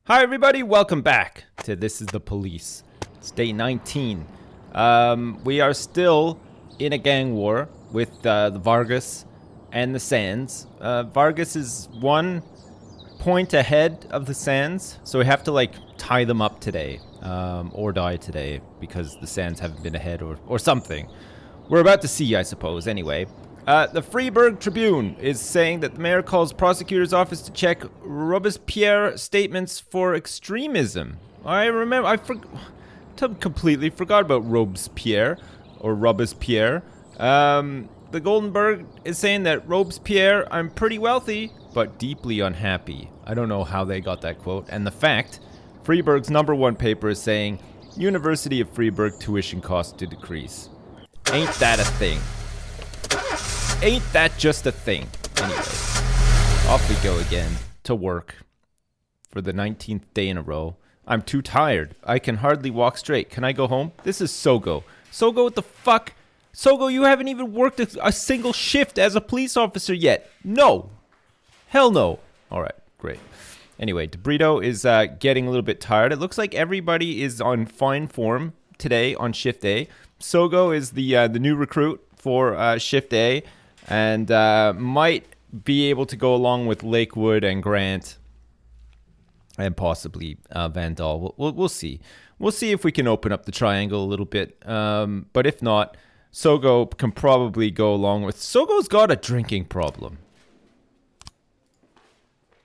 Hi everybody, welcome back to This is the Police. It's day 19. We are still in a gang war with the Vargas and the Sands. Vargas is 1 point ahead of the Sands, so we have to tie them up today, or die today, because the Sands haven't been ahead or something. We're about to see, I suppose, anyway. The Freeburg Tribune is saying that the mayor calls prosecutor's office to check Robespierre statements for extremism. I completely forgot about Robespierre, or Robespierre. The Goldenberg is saying that Robespierre, I'm pretty wealthy, but deeply unhappy. I don't know how they got that quote. And the fact, Freeburg's #1 paper is saying, University of Freeburg tuition costs to decrease. Ain't that a thing? Ain't that just a thing? Anyway, off we go again to work for the 19th day in a row. I'm too tired. I can hardly walk straight. Can I go home? This is Sogo. Sogo, what the fuck? Sogo, you haven't even worked a single shift as a police officer yet. No. Hell no. All right, great. Anyway, DeBrito is getting a little bit tired. It looks like everybody is on fine form today on shift A. Sogo is the new recruit for shift A. And might be able to go along with Lakewood and Grant and possibly Vandal. We'll see. We'll see if we can open up the triangle a little bit. But if not, Sogo can probably go along with... Sogo's got a drinking problem.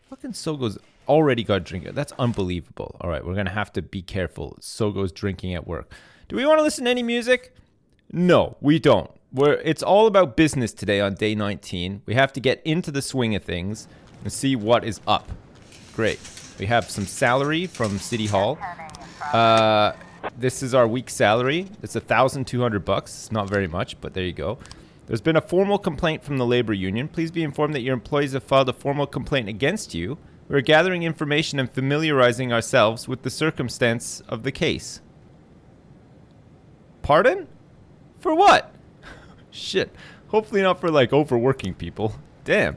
Fucking Sogo's already got a drinking. That's unbelievable. All right, we're going to have to be careful. Sogo's drinking at work. Do we want to listen to any music? No, we don't. It's all about business today on day 19. We have to get into the swing of things and see what is up. Great. We have some salary from City Hall. This is our week's salary. It's $1,200. It's not very much, but there you go. There's been a formal complaint from the labor union. Please be informed that your employees have filed a formal complaint against you. We're gathering information and familiarizing ourselves with the circumstance of the case. Pardon? For what? Shit. Hopefully not for overworking people. Damn.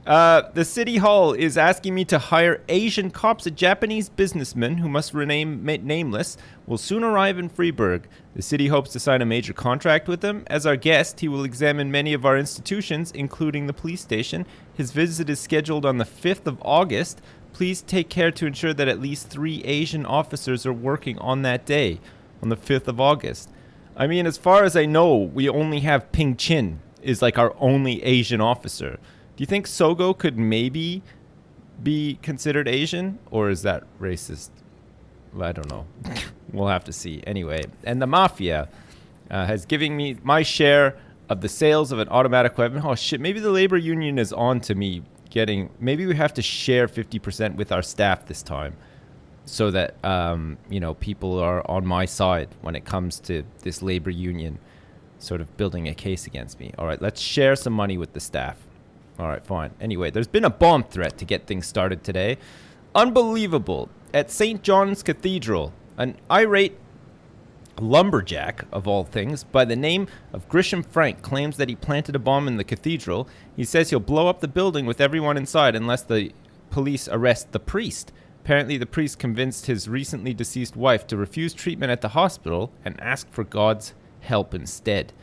The City Hall is asking me to hire Asian cops. A Japanese businessman who must remain nameless will soon arrive in Freeburg. The city hopes to sign a major contract with him. As our guest, he will examine many of our institutions, including the police station. His visit is scheduled on the 5th of August. Please take care to ensure that at least 3 Asian officers are working on that day, on the 5th of August. I mean, as far as I know, we only have Ping Chin is our only Asian officer. Do you think Sogo could maybe be considered Asian? Or is that racist? I don't know. We'll have to see. Anyway, and the Mafia has given me my share of the sales of an automatic weapon. Oh, shit. Maybe the labor union is on to me getting... Maybe we have to share 50% with our staff this time. So that, people are on my side when it comes to this labor union sort of building a case against me. All right, let's share some money with the staff. All right, fine. Anyway, there's been a bomb threat to get things started today. Unbelievable. At St. John's Cathedral, an irate lumberjack, of all things, by the name of Grisham Frank claims that he planted a bomb in the cathedral. He says he'll blow up the building with everyone inside unless the police arrest the priest. Apparently, the priest convinced his recently deceased wife to refuse treatment at the hospital and ask for God's help instead.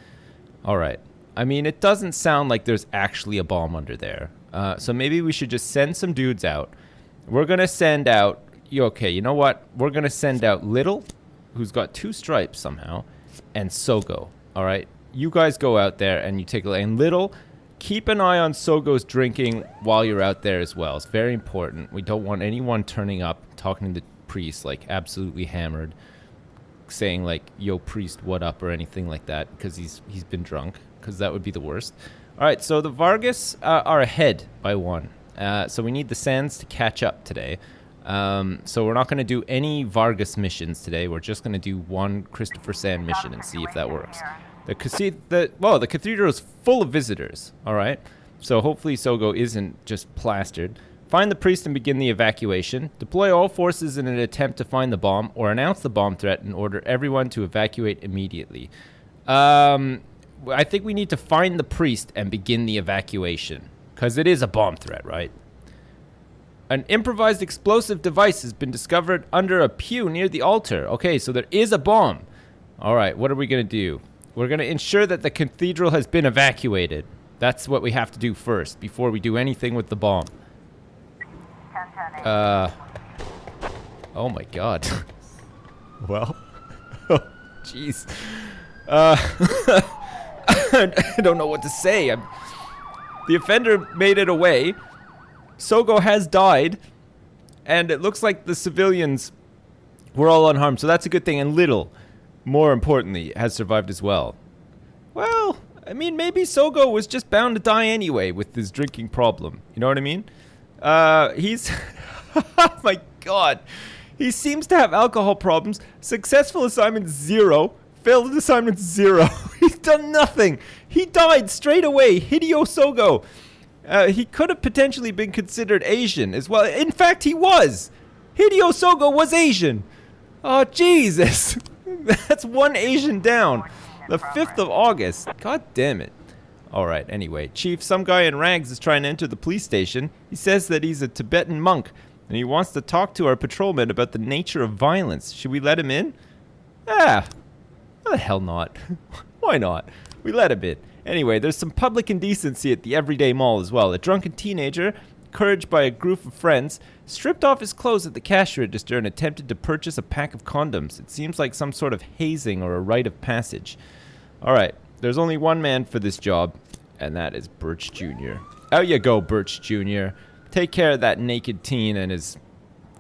All right. I mean, it doesn't sound like there's actually a bomb under there. So maybe we should just send some dudes out. We're going to send out... Okay, you know what? We're going to send out Little, who's got 2 stripes somehow, and Sogo. All right? You guys go out there and you take a look. And Little... Keep an eye on Sogo's drinking while you're out there as well. It's very important. We don't want anyone turning up, talking to the priest, absolutely hammered, saying, yo, priest, what up, or anything like that, because he's been drunk, because that would be the worst. All right, so the Vargas are ahead by 1. So we need the Sands to catch up today. So we're not going to do any Vargas missions today. We're just going to do 1 Christopher Sand mission and see if that works. The cathedral is full of visitors, all right? So hopefully Sogo isn't just plastered. Find the priest and begin the evacuation. Deploy all forces in an attempt to find the bomb or announce the bomb threat and order everyone to evacuate immediately. I think we need to find the priest and begin the evacuation because it is a bomb threat, right? An improvised explosive device has been discovered under a pew near the altar. Okay, so there is a bomb. All right, what are we going to do? We're going to ensure that the cathedral has been evacuated. That's what we have to do first before we do anything with the bomb. Oh my god. Well, jeez. I don't know what to say. The offender made it away. Sogo has died, and it looks like the civilians were all unharmed, so that's a good thing. And Little, more importantly, has survived as well. Well, I mean, maybe Sogo was just bound to die anyway with his drinking problem. You know what I mean? He's... Oh my god. He seems to have alcohol problems. Successful assignment 0. Failed assignment 0. He's done nothing. He died straight away. Hideo Sogo. He could have potentially been considered Asian as well. In fact, he was. Hideo Sogo was Asian. Oh, Jesus. That's one Asian down. The 5th of August. God damn it. Alright, anyway. Chief, some guy in rags is trying to enter the police station. He says that he's a Tibetan monk, and he wants to talk to our patrolman about the nature of violence. Should we let him in? Why the hell not? Why not? We let him in. Anyway, there's some public indecency at the Everyday Mall as well. A drunken teenager, encouraged by a group of friends, stripped off his clothes at the cash register and attempted to purchase a pack of condoms. It seems like some sort of hazing or a rite of passage. Alright, there's only one man for this job, and that is Birch Jr. Out you go, Birch Jr. Take care of that naked teen and his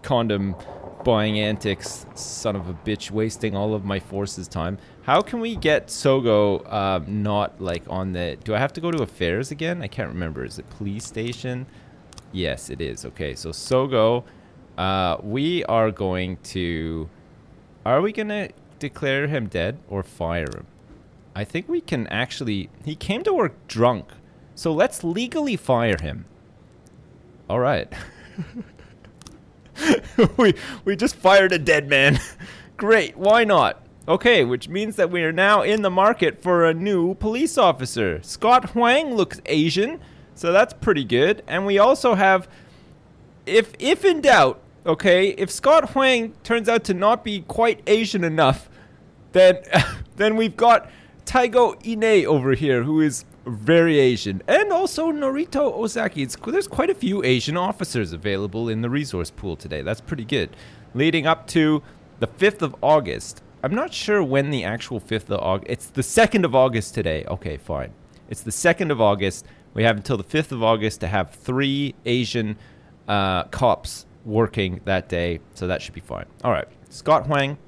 condom buying antics. Son of a bitch, wasting all of my forces time. How can we get Sogo not like on the... Do I have to go to affairs again? I can't remember. Is it police station? Yes, it is. Okay, so Sogo, we are going to... Are we going to declare him dead or fire him? I think we can actually... He came to work drunk, so let's legally fire him. All right. we just fired a dead man. Great, why not? Okay, which means that we are now in the market for a new police officer. Scott Huang looks Asian, so that's pretty good. And we also have, if in doubt, okay, if Scott Huang turns out to not be quite Asian enough, then we've got Taigo Ine over here, who is very Asian. And also Norito Ozaki. There's quite a few Asian officers available in the resource pool today. That's pretty good. Leading up to the 5th of August. I'm not sure when the actual 5th of August... It's the 2nd of August today. Okay, fine. It's the 2nd of August. We have until the 5th of August to have 3 Asian cops working that day. So that should be fine. All right. Scott Huang,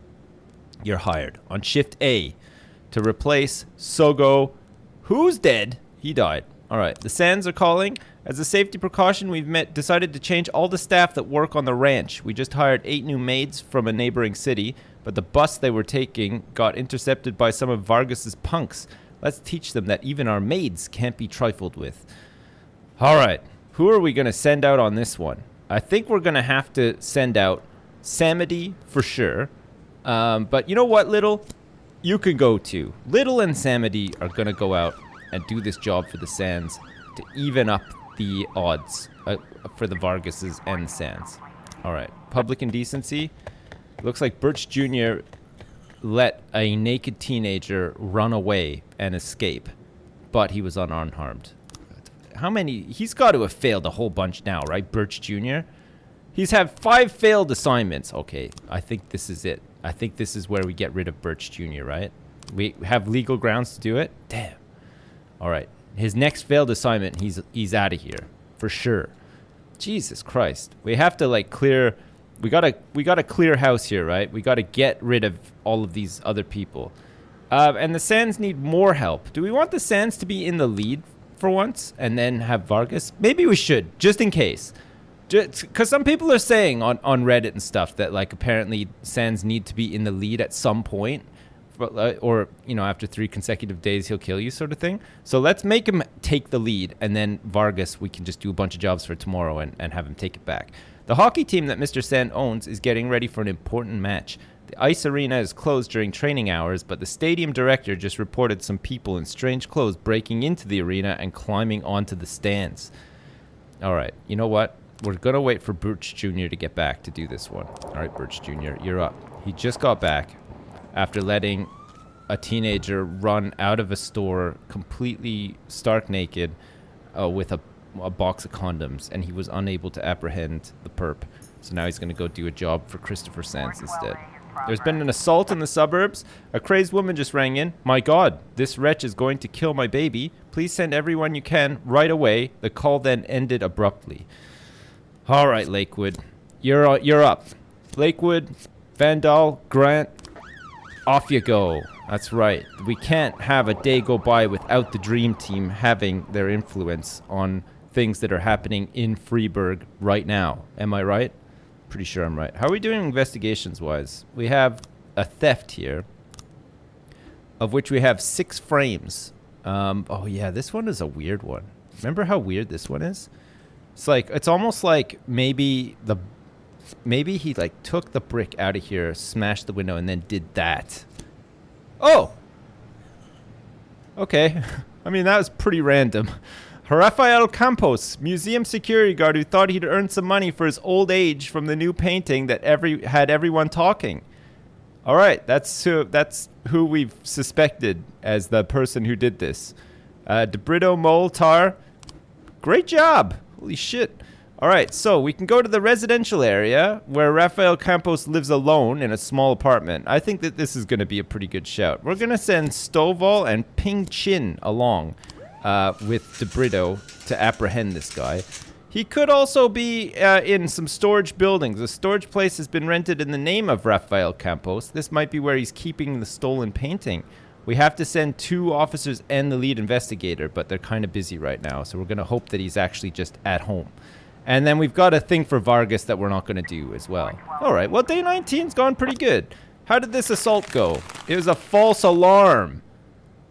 you're hired on shift A to replace Sogo, who's dead. He died. All right. The Sands are calling. As a safety precaution, we've decided to change all the staff that work on the ranch. We just hired 8 new maids from a neighboring city, but the bus they were taking got intercepted by some of Vargas's punks. Let's teach them that even our maids can't be trifled with. All right. Who are we going to send out on this one? I think we're going to have to send out Samedi for sure. But you know what, Little? You can go too. Little and Samedi are going to go out and do this job for the Sands to even up the odds for the Vargases and the Sands. All right. Public indecency. Looks like Birch Jr. let a naked teenager run away and escape, but he was unharmed. How many? He's got to have failed a whole bunch now, right, Birch Jr.? He's had 5 failed assignments. Okay, I think this is it. I think this is where we get rid of Birch Jr., right? We have legal grounds to do it? Damn. All right. His next failed assignment, he's out of here. For sure. Jesus Christ. We have to, like, clear... We gotta clear house here, right? We gotta get rid of all of these other people. And the Sands need more help. Do we want the Sands to be in the lead for once and then have Vargas? Maybe we should, just in case. Because some people are saying on Reddit and stuff that, like, apparently Sands need to be in the lead at some point. Or, you know, after 3 consecutive days, he'll kill you sort of thing. So let's make him take the lead, and then Vargas, we can just do a bunch of jobs for tomorrow and have him take it back. The hockey team that Mr. Sand owns is getting ready for an important match. The ice arena is closed during training hours, but the stadium director just reported some people in strange clothes breaking into the arena and climbing onto the stands. All right, you know what? we're going to wait for Birch Jr. to get back to do this one. All right, Birch Jr., you're up. He just got back after letting a teenager run out of a store completely stark naked with a box of condoms, and he was unable to apprehend the perp. So now he's going to go do a job for Christopher Sands instead. There's been an assault in the suburbs. A crazed woman just rang in. My God, this wretch is going to kill my baby. Please send everyone you can right away. The call then ended abruptly. All right, Lakewood. You're up. Lakewood, Vandal, Grant, off you go. That's right. We can't have a day go by without the Dream Team having their influence on things that are happening in Freeburg right now. Am I right? Pretty sure I'm right. How are we doing investigations-wise? We have a theft here, of which we have 6 frames. Oh, yeah, this one is a weird one. Remember how weird this one is? It's almost like maybe he, like, took the brick out of here, smashed the window, and then did that. Oh! Okay. I mean, that was pretty random. Rafael Campos, museum security guard who thought he'd earned some money for his old age from the new painting that had everyone talking. All right, that's who we've suspected as the person who did this. DeBrito Moltar, great job. Holy shit. All right, so we can go to the residential area where Rafael Campos lives alone in a small apartment. I think that this is going to be a pretty good shout. We're going to send Stovall and Ping Chin along with DeBrito to apprehend this guy. He could also be in some storage buildings. The storage place has been rented in the name of Rafael Campos. This might be where he's keeping the stolen painting. We have to send 2 officers and the lead investigator, but they're kind of busy right now, so we're going to hope that he's actually just at home. And then we've got a thing for Vargas that we're not going to do as well. All right, well, day 19's gone pretty good. How did this assault go? It was a false alarm.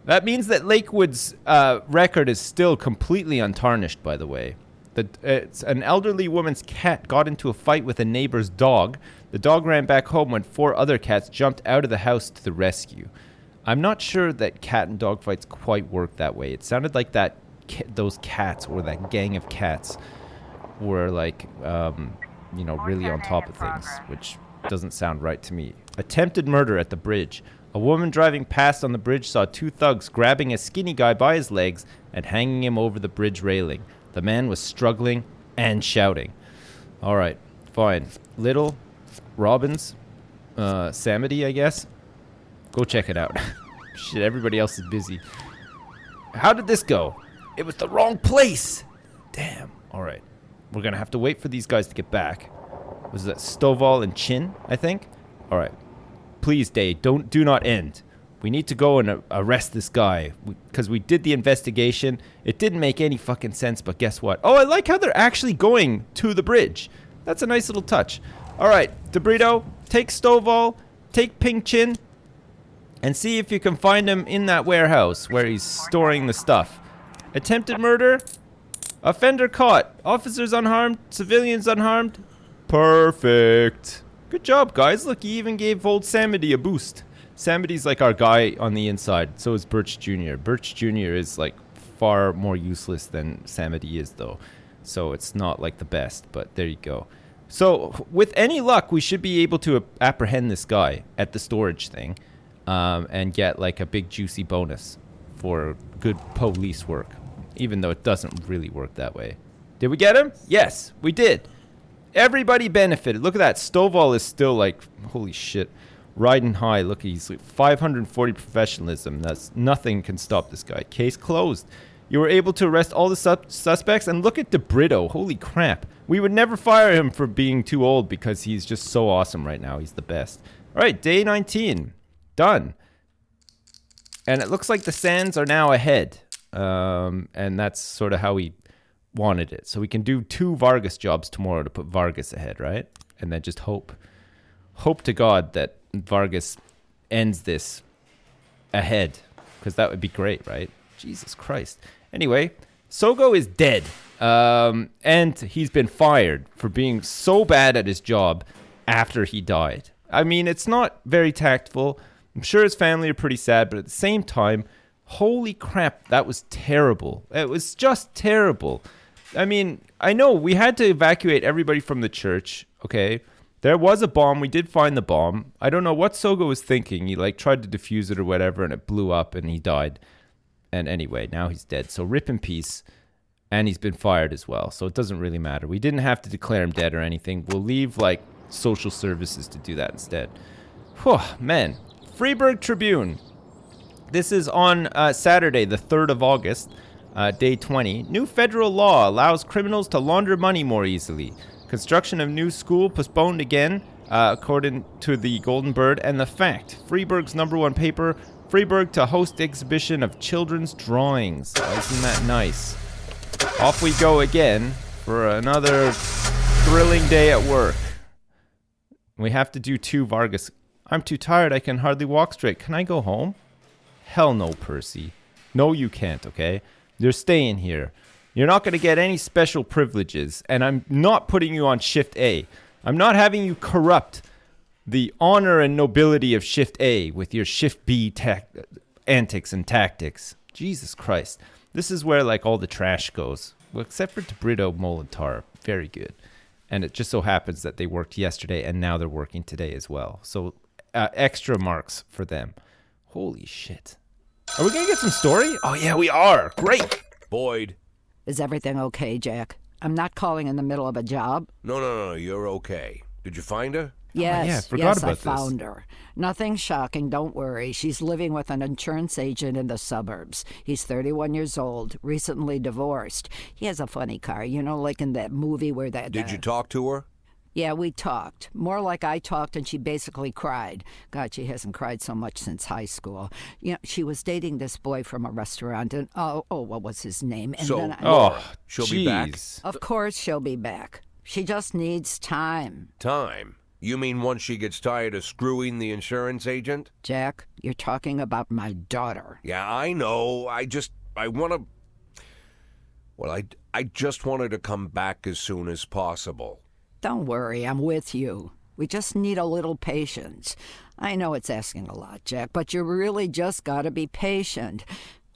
That means that Lakewood's record is still completely untarnished, by the way. It's an elderly woman's cat got into a fight with a neighbor's dog. The dog ran back home when 4 other cats jumped out of the house to the rescue. I'm not sure that cat and dog fights quite work that way. It sounded like those cats, or that gang of cats, were like, really on top of things, which doesn't sound right to me. Attempted murder at the bridge. A woman driving past on the bridge saw 2 thugs grabbing a skinny guy by his legs and hanging him over the bridge railing. The man was struggling and shouting. All right, fine. Little, Robbins, Samity, I guess. Go check it out. Shit, everybody else is busy. How did this go? It was the wrong place. Damn. All right. We're going to have to wait for these guys to get back. Was that Stovall and Chin, I think? All right. Please, Day, do not end. We need to go and arrest this guy because we did the investigation. It didn't make any fucking sense, but guess what? Oh, I like how they're actually going to the bridge. That's a nice little touch. All right, DeBrito, take Stovall, take Ping Chin, and see if you can find him in that warehouse where he's storing the stuff. Attempted murder? Offender caught. Officers unharmed. Civilians unharmed. Perfect. Good job, guys. Look, he even gave old Samity a boost. Samity's like our guy on the inside. So is Birch Jr. Birch Jr. is like far more useless than Samity is, though. So it's not like the best, but there you go. So with any luck, we should be able to apprehend this guy at the storage thing and get like a big juicy bonus for good police work. Even though it doesn't really work that way. Did we get him? Yes, we did. Everybody benefited. Look at that. Stovall is still like, holy shit, riding high. Look, he's like 540 professionalism. Nothing can stop this guy. Case closed. You were able to arrest all the suspects. And look at DeBrito. Holy crap. We would never fire him for being too old because he's just so awesome right now. He's the best. All right, day 19. Done. And it looks like the Sands are now ahead. And that's sort of how we wanted it. So we can do 2 Vargas jobs tomorrow to put Vargas ahead, right? And then just hope to God that Vargas ends this ahead, because that would be great, right? Jesus Christ. Anyway, Sogo is dead. And he's been fired for being so bad at his job after he died. I mean, it's not very tactful. I'm sure his family are pretty sad, but at the same time, holy crap, that was terrible. It was just terrible. I mean, I know we had to evacuate everybody from the church, okay? There was a bomb. We did find the bomb. I don't know what Sogo was thinking. He like tried to defuse it or whatever, and it blew up, and he died. And anyway, now he's dead. So rip in peace. And he's been fired as well. So it doesn't really matter. We didn't have to declare him dead or anything. We'll leave like social services to do that instead. Whew, man. Freeburg Tribune. This is on Saturday, the 3rd of August, day 20. New federal law allows criminals to launder money more easily. Construction of new school postponed again, according to the Golden Bird. And The Fact, Freeburg's #1 paper, Freeburg to host exhibition of children's drawings. Oh, isn't that nice? Off we go again for another thrilling day at work. We have to do 2 Vargas. I'm too tired. I can hardly walk straight. Can I go home? Hell no, Percy. No, you can't, okay? You're staying here. You're not going to get any special privileges, and I'm not putting you on Shift A. I'm not having you corrupt the honor and nobility of Shift A with your Shift B antics and tactics. Jesus Christ. This is where like all the trash goes. Well, except for Debrito, Molintar. Very good. And it just so happens that they worked yesterday and now they're working today as well. So extra marks for them. Holy shit. Are we going to get some story? Oh, yeah, we are. Great. Boyd. Is everything okay, Jack? I'm not calling in the middle of a job. No, you're okay. Did you find her? Yes, yeah, I forgot about I this. found her. Nothing shocking, don't worry. She's living with an insurance agent in the suburbs. He's 31 years old, recently divorced. He has a funny car, you know, like in that movie where that... Did you talk to her? Yeah, we talked. More like I talked and she basically cried. God, she hasn't cried so much since high school. You know, she was dating this boy from a restaurant and, what was his name? And So, then she'll be back? Of course she'll be back. She just needs time. Time? You mean once she gets tired of screwing the insurance agent? Jack, you're talking about my daughter. Yeah, I know. I want to... Well, I just want her to come back as soon as possible. Don't worry, I'm with you. We just need a little patience. I know it's asking a lot, Jack, but you really just gotta be patient.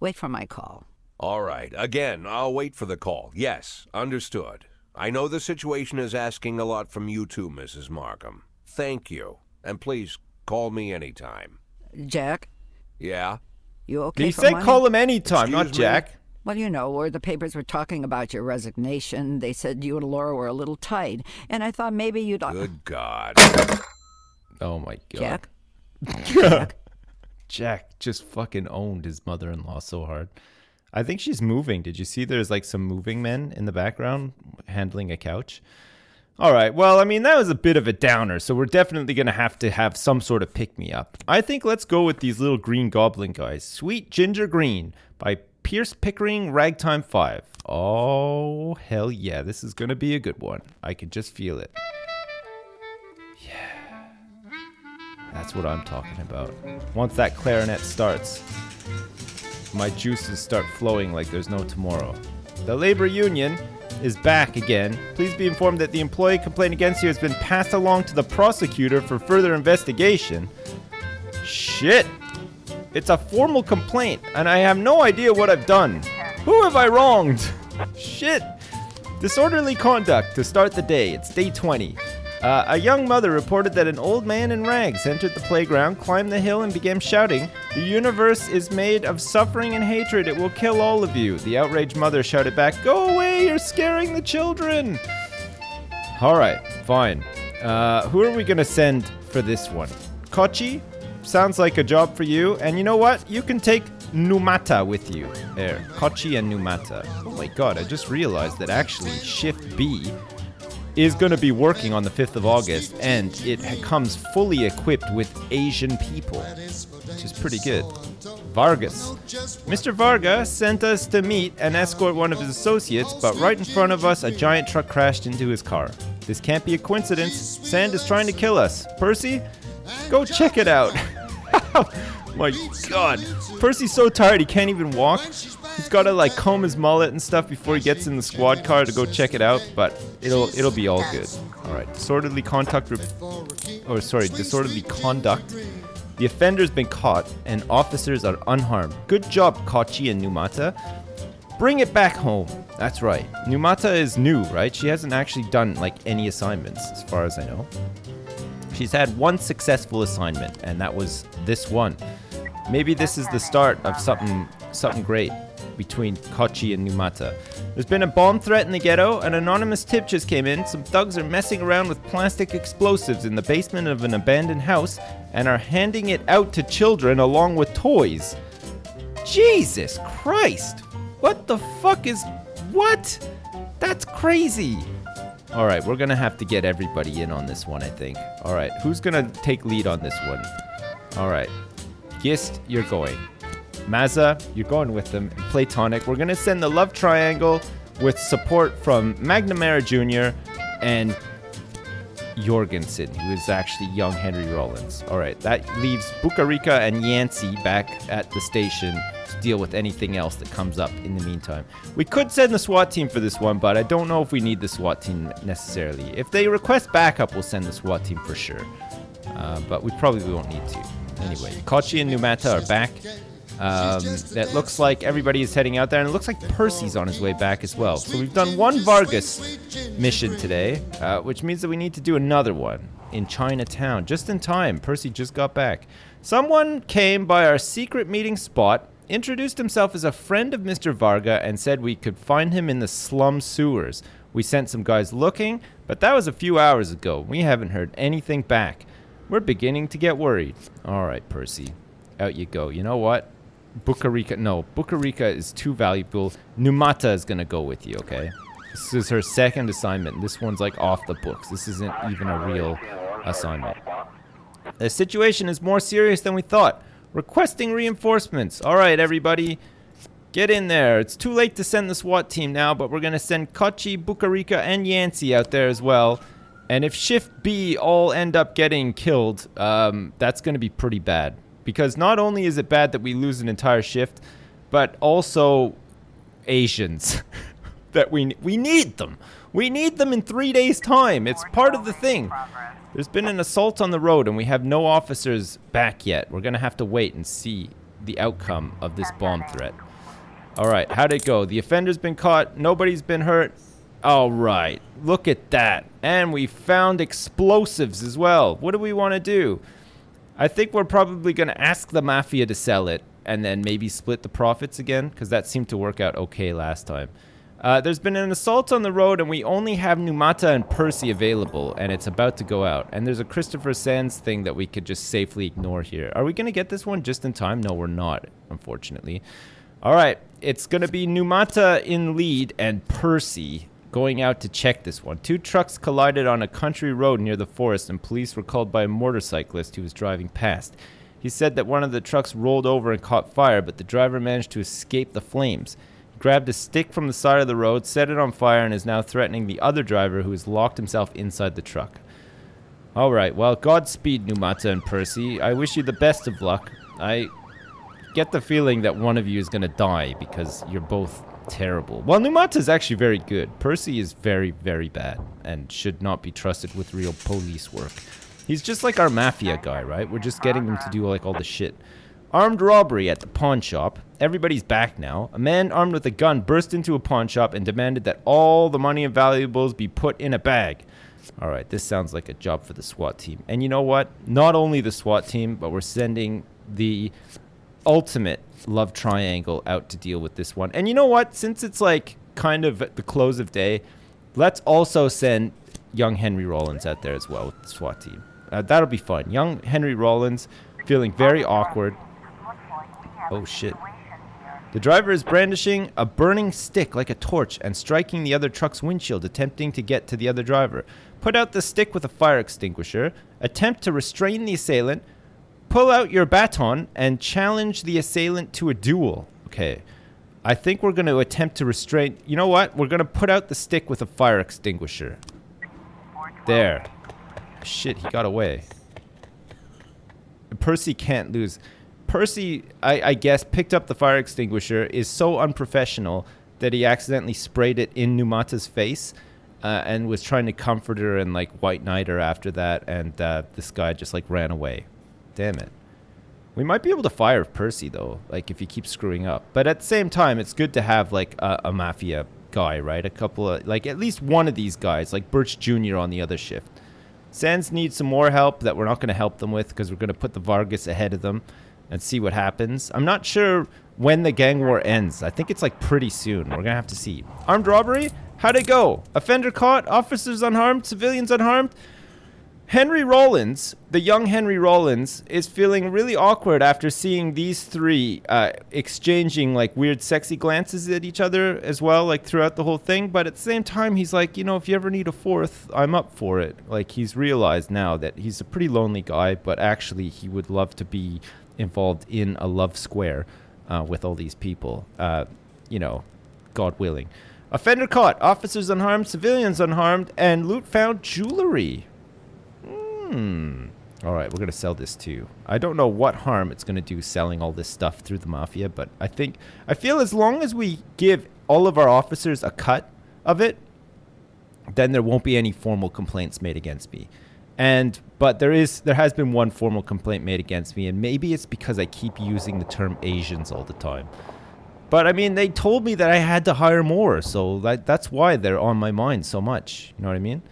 Wait for my call. All right. Again, I'll wait for the call. Yes, understood. I know the situation is asking a lot from you too, Mrs. Markham. Thank you. And please, call me anytime. Jack, Yeah? you okay He for said money? call him anytime, not Excuse me? Jack. Well, you know, where the papers were talking about your resignation, they said you and Laura were a little tight, and I thought maybe you'd... Good God. Oh, my God. Jack? Jack? Jack just fucking owned his mother-in-law so hard. I think she's moving. Did you see there's like some moving men in the background handling a couch? All right. Well, I mean, that was a bit of a downer, so we're definitely going to have some sort of pick-me-up. I think let's go with these little green goblin guys. Sweet Ginger Green by Pierce Pickering, Ragtime 5. Oh, hell yeah. This is going to be a good one. I can just feel it. Yeah. That's what I'm talking about. Once that clarinet starts, my juices start flowing like there's no tomorrow. The labor union is back again. Please be informed that the employee complaint against you has been passed along to the prosecutor for further investigation. Shit. It's a formal complaint, and I have no idea what I've done. Who have I wronged? Shit. Disorderly conduct to start the day. It's day 20. A young mother reported that an old man in rags entered the playground, climbed the hill, and began shouting, "The universe is made of suffering and hatred. It will kill all of you." The outraged mother shouted back, "Go away, you're scaring the children." All right, fine. Who are we going to send for this one? Kochi? Sounds like a job for you. And you know what? You can take Numata with you. There, Kochi and Numata. Oh my god, I just realized that actually Shift B is going to be working on the 5th of August, and it comes fully equipped with Asian people, which is pretty good. Vargas. Mr. Varga sent us to meet and escort one of his associates, but right in front of us, a giant truck crashed into his car. This can't be a coincidence. Sand is trying to kill us. Percy, go check it out. My god. Percy's so tired he can't even walk. He's got to like comb his mullet and stuff before he gets in the squad car to go check it out, but it'll be all good. All right. Disorderly conduct. The offender's been caught and officers are unharmed. Good job, Kochi and Numata. Bring it back home. That's right. Numata is new, right? She hasn't actually done like any assignments as far as I know. She's had one successful assignment, and that was this one. Maybe this is the start of something great between Kochi and Numata. There's been a bomb threat in the ghetto. An anonymous tip just came in. Some thugs are messing around with plastic explosives in the basement of an abandoned house and are handing it out to children along with toys. Jesus Christ! What the fuck is... What? That's crazy! Alright, we're gonna have to get everybody in on this one, I think. Alright, who's gonna take lead on this one? Alright. Gist, you're going. Mazza, you're going with them. And Platonic, we're gonna send the love triangle with support from McNamara Jr. and Jorgensen, who is actually young Henry Rollins. Alright, that leaves Bukarika and Yancey back at the station to deal with anything else that comes up in the meantime. We could send the SWAT team for this one, but I don't know if we need the SWAT team necessarily. If they request backup, we'll send the SWAT team for sure. But we probably won't need to. Anyway, Kochi and Numata are back. That looks like everybody is heading out there, and it looks like Percy's on his way back as well. So we've done one Vargas mission today, which means that we need to do another one in Chinatown, just in time. Percy just got back. Someone came by our secret meeting spot, introduced himself as a friend of Mr. Varga, and said we could find him in the slum sewers. We sent some guys looking, but that was a few hours ago. We haven't heard anything back. We're beginning to get worried. All right, Percy, out you go. You know what? Bukarika is too valuable. Numata is going to go with you, okay? This is her second assignment. This one's like off the books. This isn't even a real assignment. The situation is more serious than we thought. Requesting reinforcements. All right, everybody. Get in there. It's too late to send the SWAT team now, but we're going to send Kochi, Bukarika, and Yancey out there as well. And if Shift B all end up getting killed, that's going to be pretty bad. Because not only is it bad that we lose an entire shift, but also Asians. That we need them. We need them in 3 days' time. It's part of the thing. There's been an assault on the road, and we have no officers back yet. We're going to have to wait and see the outcome of this bomb threat. All right, how'd it go? The offender's been caught. Nobody's been hurt. All right, look at that. And we found explosives as well. What do we want to do? I think we're probably going to ask the mafia to sell it and then maybe split the profits again, because that seemed to work out okay last time. There's been an assault on the road, and we only have Numata and Percy available, and it's about to go out. And there's a Christopher Sands thing that we could just safely ignore here. Are we going to get this one just in time? No, we're not, unfortunately. All right, it's going to be Numata in lead and Percy going out to check this one. Two trucks collided on a country road near the forest, and police were called by a motorcyclist who was driving past. He said that one of the trucks rolled over and caught fire, but the driver managed to escape the flames. He grabbed a stick from the side of the road, set it on fire, and is now threatening the other driver, who has locked himself inside the truck. All right, well, Godspeed, Numata and Percy. I wish you the best of luck. I get the feeling that one of you is going to die because you're both terrible. Well, Numata is actually very good. Percy is very, very bad and should not be trusted with real police work. He's just like our mafia guy, right? We're just getting him to do like all the shit. Armed robbery at the pawn shop. Everybody's back now. A man armed with a gun burst into a pawn shop and demanded that all the money and valuables be put in a bag. All right, this sounds like a job for the SWAT team. And you know what? Not only the SWAT team, but we're sending the ultimate love triangle out to deal with this one. And you know what? Since it's like kind of at the close of day, let's also send young Henry Rollins out there as well with the SWAT team. That'll be fun. Young Henry Rollins feeling very awkward. Oh shit. The driver is brandishing a burning stick like a torch and striking the other truck's windshield, attempting to get to the other driver. Put out the stick with a fire extinguisher. Attempt to restrain the assailant. Pull out your baton and challenge the assailant to a duel. Okay. I think we're going to attempt to restrain... You know what? We're going to put out the stick with a fire extinguisher. There. Shit, he got away. Percy can't lose. Percy, I guess, picked up the fire extinguisher, is so unprofessional that he accidentally sprayed it in Numata's face and was trying to comfort her and, like, white knight her after that, and this guy just, like, ran away. Damn it. We might be able to fire Percy, though, like, if he keeps screwing up. But at the same time, it's good to have, like, a mafia guy, right? A couple of, like, at least one of these guys, like Birch Jr. on the other shift. Sands needs some more help that we're not going to help them with because we're going to put the Vargas ahead of them and see what happens. I'm not sure when the gang war ends. I think it's, like, pretty soon. We're going to have to see. Armed robbery? How'd it go? Offender caught? Officers unharmed? Civilians unharmed? Henry Rollins, the young Henry Rollins, is feeling really awkward after seeing these three exchanging like weird sexy glances at each other as well, like throughout the whole thing. But at the same time, he's like, you know, if you ever need a fourth, I'm up for it. Like, he's realized now that he's a pretty lonely guy, but actually he would love to be involved in a love square with all these people, you know, God willing. Offender caught, officers unharmed, civilians unharmed, and loot found jewelry. All right, we're going to sell this too. I don't know what harm it's going to do selling all this stuff through the mafia, but I feel as long as we give all of our officers a cut of it, then there won't be any formal complaints made against me. But there has been one formal complaint made against me, and maybe it's because I keep using the term Asians all the time. But I mean, they told me that I had to hire more, so that's why they're on my mind so much. You know what I mean?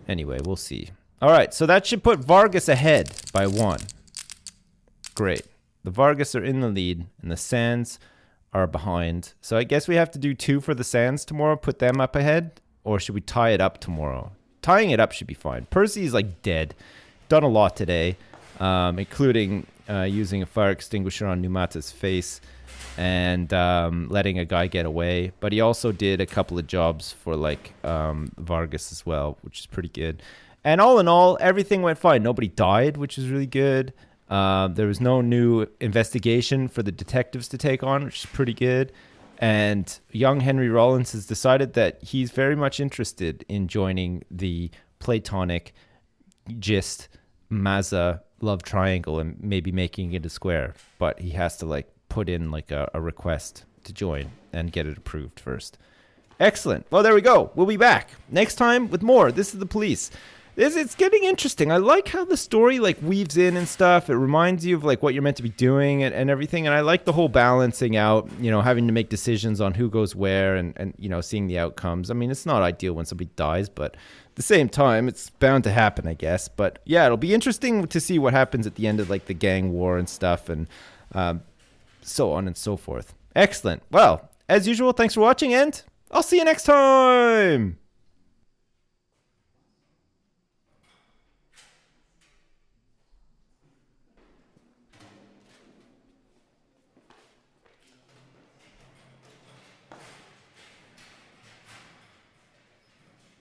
Anyway, we'll see. All right, so that should put Vargas ahead by 1. Great. The Vargas are in the lead, and the Sands are behind. So I guess we have to do 2 for the Sands tomorrow, put them up ahead, or should we tie it up tomorrow? Tying it up should be fine. Percy's like dead. Done a lot today, including using a fire extinguisher on Numata's face and letting a guy get away. But he also did a couple of jobs for like Vargas as well, which is pretty good. And all in all, everything went fine. Nobody died, which is really good. There was no new investigation for the detectives to take on, which is pretty good. And young Henry Rollins has decided that he's very much interested in joining the platonic Gist Mazza love triangle and maybe making it a square. But he has to like put in like a request to join and get it approved first. Excellent. Well, there we go. We'll be back next time with more. This is The Police. It's getting interesting. I like how the story like weaves in and stuff. It reminds you of like what you're meant to be doing and everything. And I like the whole balancing out, you know, having to make decisions on who goes where and you know, seeing the outcomes. I mean, it's not ideal when somebody dies, but at the same time, it's bound to happen, I guess. But yeah, it'll be interesting to see what happens at the end of like the gang war and stuff and so on and so forth. Excellent. Well, as usual, thanks for watching and I'll see you next time.